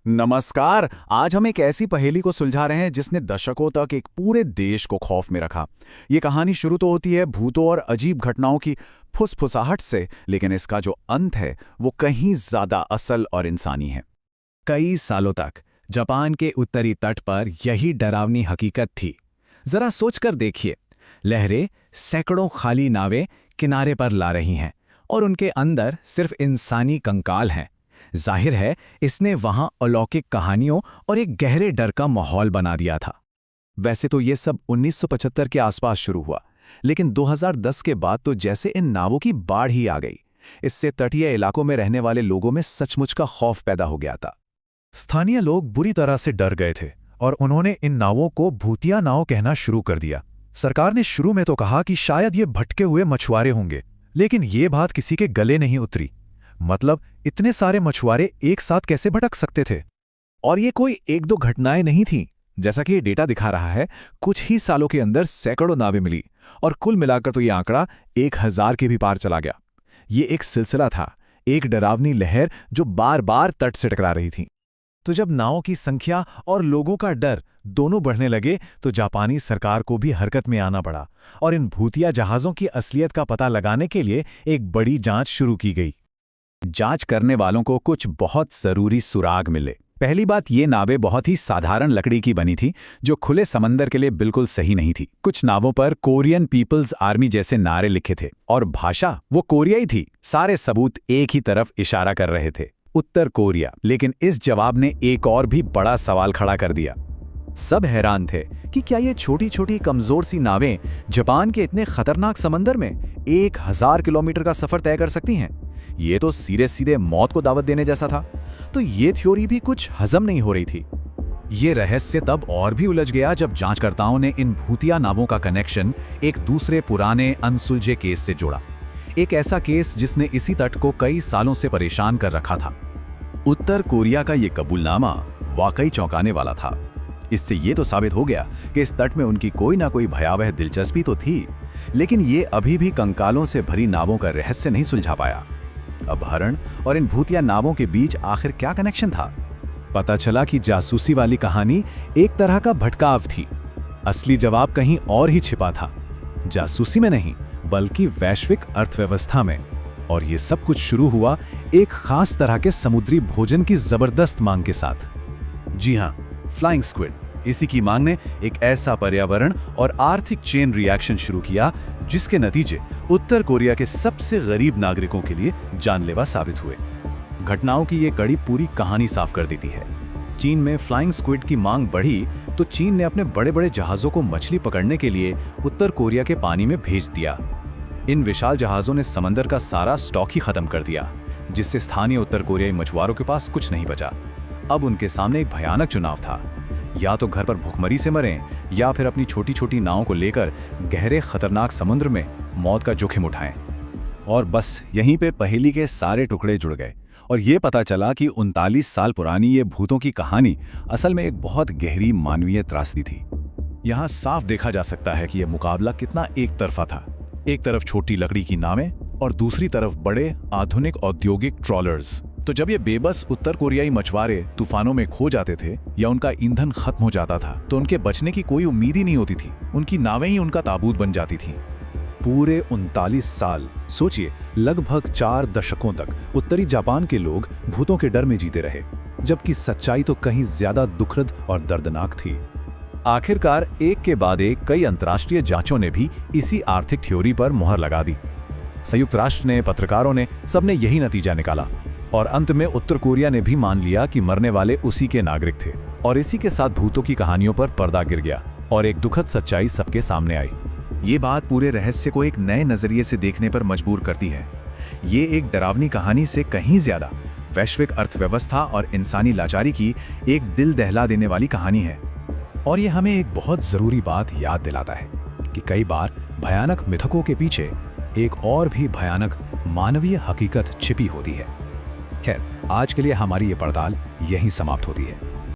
नमस्कार। आज हम एक ऐसी पहेली को सुलझा रहे हैं जिसने दशकों तक एक पूरे देश को खौफ में रखा। ये कहानी शुरू तो होती है भूतों और अजीब घटनाओं की फुसफुसाहट से, लेकिन इसका जो अंत है वो कहीं ज्यादा असल और इंसानी है। कई सालों तक जापान के उत्तरी तट पर यही डरावनी हकीकत थी। जरा सोचकर देखिए, लहरें सैकड़ों खाली नावें किनारे पर ला रही हैं और उनके अंदर सिर्फ इंसानी कंकाल हैं। जाहिर है इसने वहां अलौकिक कहानियों और एक गहरे डर का माहौल बना दिया था। वैसे तो ये सब 1975 के आसपास शुरू हुआ, लेकिन 2010 के बाद तो जैसे इन नावों की बाढ़ ही आ गई। इससे तटीय इलाकों में रहने वाले लोगों में सचमुच का खौफ पैदा हो गया था। स्थानीय लोग बुरी तरह से डर गए थे और उन्होंने इन नावों को भूतिया नाव कहना शुरू कर दिया। सरकार ने शुरू में तो कहा कि शायद ये भटके हुए मछुआरे होंगे, लेकिन ये बात किसी के गले नहीं उतरी। मतलब इतने सारे मछुआरे एक साथ कैसे भटक सकते थे? और ये कोई एक दो घटनाएं नहीं थीं। जैसा कि ये डेटा दिखा रहा है, कुछ ही सालों के अंदर सैकड़ों नावें मिली और कुल मिलाकर तो ये आंकड़ा 1000 के भी पार चला गया। ये एक सिलसिला था, एक डरावनी लहर जो बार बार तट से टकरा रही थी। तो जब नावों की संख्या और लोगों का डर दोनों बढ़ने लगे तो जापानी सरकार को भी हरकत में आना पड़ा और इन भूतिया जहाज़ों की असलियत का पता लगाने के लिए एक बड़ी जांच शुरू की गई। जांच करने वालों को कुछ बहुत जरूरी सुराग मिले। पहली बात, ये नावें बहुत ही साधारण लकड़ी की बनी थी जो खुले समंदर के लिए बिल्कुल सही नहीं थी। कुछ नावों पर कोरियन पीपल्स आर्मी जैसे नारे लिखे थे और भाषा वो कोरियाई थी। सारे सबूत एक ही तरफ इशारा कर रहे थे, उत्तर कोरिया। लेकिन इस जवाब ने एक और भी बड़ा सवाल खड़ा कर दिया। सब हैरान थे कि क्या ये छोटी छोटी कमजोर सी नावें जापान के इतने खतरनाक समंदर में 1000 किलोमीटर का सफर तय कर सकती हैं? ये तो सीधे सीधे मौत को दावत देने जैसा था। तो ये थ्योरी भी कुछ हजम नहीं हो रही थी। ये रहस्य तब और भी उलझ गया जब जांचकर्ताओं ने इन भूतिया नावों का कनेक्शन एक दूसरे पुराने अनसुलझे केस से जोड़ा। एक ऐसा केस जिसने इसी तट को कई सालों से परेशान कर रखा था। उत्तर कोरिया का ये कबूलनामा वाकई चौंकाने वाला था। इससे ये तो साबित हो गया कि इस तट में उनकी कोई ना कोई भयावह दिलचस्पी तो थी, लेकिन ये अभी भी कंकालों से भरी नावों का रहस्य नहीं सुलझा पाया। अपहरण और इन भूतिया नावों के बीच आखिर क्या कनेक्शन था? पता चला कि जासूसी वाली कहानी एक तरह का भटकाव थी। असली जवाब कहीं और ही छिपा था, जासूसी में नहीं बल्कि वैश्विक अर्थव्यवस्था में। और ये सब कुछ शुरू हुआ एक खास तरह के समुद्री भोजन की जबरदस्त मांग के साथ। जी हाँ, फ्लाइंग स्क्विड। इसी की मांग ने एक ऐसा पर्यावरण और आर्थिक चेन रिएक्शन शुरू किया जिसके नतीजे उत्तर कोरिया के सबसे गरीब नागरिकों के लिए जानलेवा साबित हुए। घटनाओं की ये कड़ी पूरी कहानी साफ कर देती है। चीन में फ्लाइंग स्क्विड की मांग बढ़ी तो चीन ने अपने बड़े बड़े जहाजों को मछली पकड़ने के लिए उत्तर कोरिया के पानी में भेज दिया। इन विशाल जहाजों ने समंदर का सारा स्टॉक ही खत्म कर दिया, जिससे स्थानीय उत्तर कोरियाई मछुआरों के पास कुछ नहीं बचा। अब उनके सामने एक भयानक चुनाव था, या तो घर पर भूखमरी से मरें या फिर अपनी छोटी छोटी नावों को लेकर गहरे खतरनाक समुद्र में मौत का जोखिम उठाएं। और बस यहीं पे पहेली के सारे टुकड़े जुड़ गए और ये पता चला कि 39 साल पुरानी ये भूतों की कहानी असल में एक बहुत गहरी मानवीय त्रासदी थी। यहाँ साफ देखा जा सकता है कि यह मुकाबला कितना एक तरफा था। एक तरफ छोटी लकड़ी की नावें और दूसरी तरफ बड़े आधुनिक औद्योगिक ट्रॉलर्स। तो जब ये बेबस उत्तर कोरियाई मछुआरे तूफानों में खो जाते थे या उनका ईंधन खत्म हो जाता था तो उनके बचने की कोई उम्मीद ही नहीं होती थी। उनकी नावें ही उनका ताबूत बन जाती थीं। पूरे 39 साल, सोचिए, लगभग 4 दशकों तक उत्तरी जापान के लोग भूतों के डर में जीते रहे, जबकि सच्चाई तो कहीं ज्यादा दुखद और दर्दनाक थी। आखिरकार एक के बाद एक कई अंतर्राष्ट्रीय जांचों ने भी इसी आर्थिक थ्योरी पर मुहर लगा दी। संयुक्त राष्ट्र ने, पत्रकारों ने, सबने यही नतीजा निकाला और अंत में उत्तर कोरिया ने भी मान लिया कि मरने वाले उसी के नागरिक थे। और इसी के साथ भूतों की कहानियों पर पर्दा गिर गया और एक दुखद सच्चाई सबके सामने आई। ये बात पूरे रहस्य को एक नए नजरिए से देखने पर मजबूर करती है। ये एक डरावनी कहानी से कहीं ज्यादा वैश्विक अर्थव्यवस्था और इंसानी लाचारी की एक दिल दहला देने वाली कहानी है। और ये हमें एक बहुत जरूरी बात याद दिलाता है कि कई बार भयानक मिथकों के पीछे एक और भी भयानक मानवीय हकीकत छिपी होती है। खैर, आज के लिए हमारी ये पड़ताल यहीं समाप्त होती है।